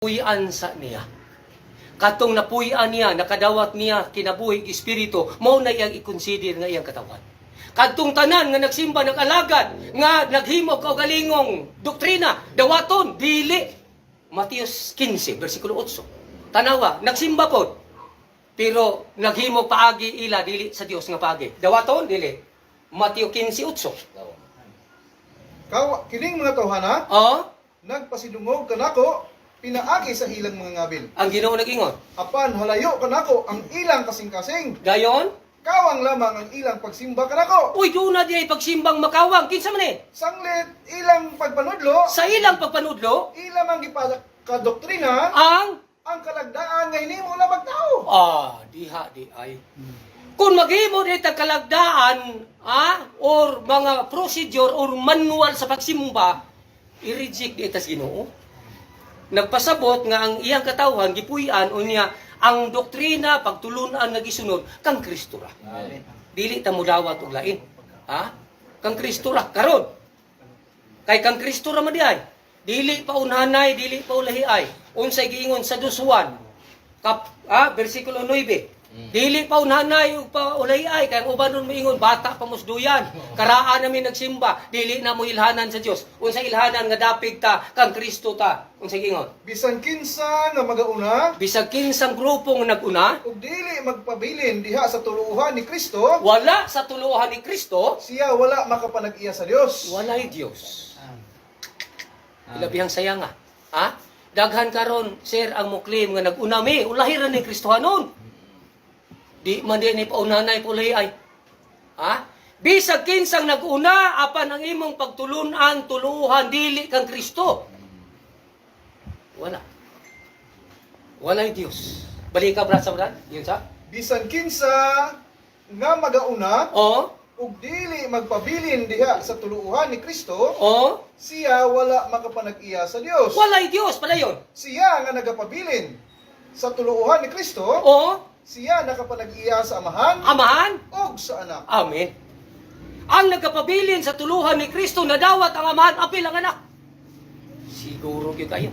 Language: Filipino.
puy-an sa niya. Katong napuy-an niya, nakadawat niya, kinabuhig espiritu, mao na iyang i-consider nga iyang katawan. Kadtong tanan nga nagsimba, nag-alagad, nga naghimo og galingong doktrina, dawaton, dili. Mateos 15, versikulo 8. Tanawa, nagsimba pod. Pero naghimo paagi ila, dili sa Dios nga paagi. Dawaton, dili. Mateo 15:8. Kining mga tawhana, Oh, nagpasidungog kanako, pinaagi sa ilang mga ngabil. ang Ginoo nag-ingon. Apan halayo kanako ang ilang kasing-kasing. Gayon, Kawang lamang ang ilang pagsimba kanako. uy, doon na di ay pagsimbang makawang. Kinsa man eh? Sanglit ilang pagpanudlo, Sa ilang pagpanudlo, ilang ang gipakadoktrina, ang kalagdaan nga hinimo na magtao. diha di ay. Kung maghimo di tag kalagdaan, or mga procedure or manual sa pagsimba, i-reject di tas Ginoo. Nagpasabot nga ang iyang katawhan gipuy-an unya ang doktrina pagtulunan nga gisunod kang Kristo ra. Dili ta mo dawat og lain. Kang Kristo ra karon. Kay kang Kristo ra man di ay. Dili pa unhanay, dili pa ulahiay. Unsay giingon sa 2:1. Versikulo 9. Dili pa unhanay ug pa ulahiay kay ang uban nun moingon bata pa musduyan. Karaan namin nagsimba, dili na mo ilhanan sa Dios. Unsay ilhanan nga dapig ta kang Kristo ta. Unsay giingon? Bisan kinsa nga magauna, Bisag kinsang grupo nga naguna, ug dili magpabilin diha sa tuluhan ni Kristo, wala sa tuluhan ni Kristo, siya wala makapanag-iya sa Dios. walay Dios. Ilabihang saya nga. Daghan karon, sir, ang muklim nga naguna mi, ulahiran ni Kristohanon. Di man din ni paunanay pulay ay. Bisag kinsang naguna, apan ang imong pagtulunan, tuluhan, dili kang Kristo. Wala. Walay Dios. Balik ka, brad sa brad. Yun sa? Bisan kinsa nga magauna, O, ug dili magpabilin diha sa tuluhan ni Kristo, o, siya wala makapanag-iya sa Dios. walay Dios pala yun. Siya nga nagapabilin sa tuluhan ni Kristo, O, siya nakapanag-iya sa Amahan Amahan. ug sa Anak. Amen. Ang nagkapabilin sa tuluhan ni Kristo na dawat ang Amahan, apil ang anak. Siguro yun kayo.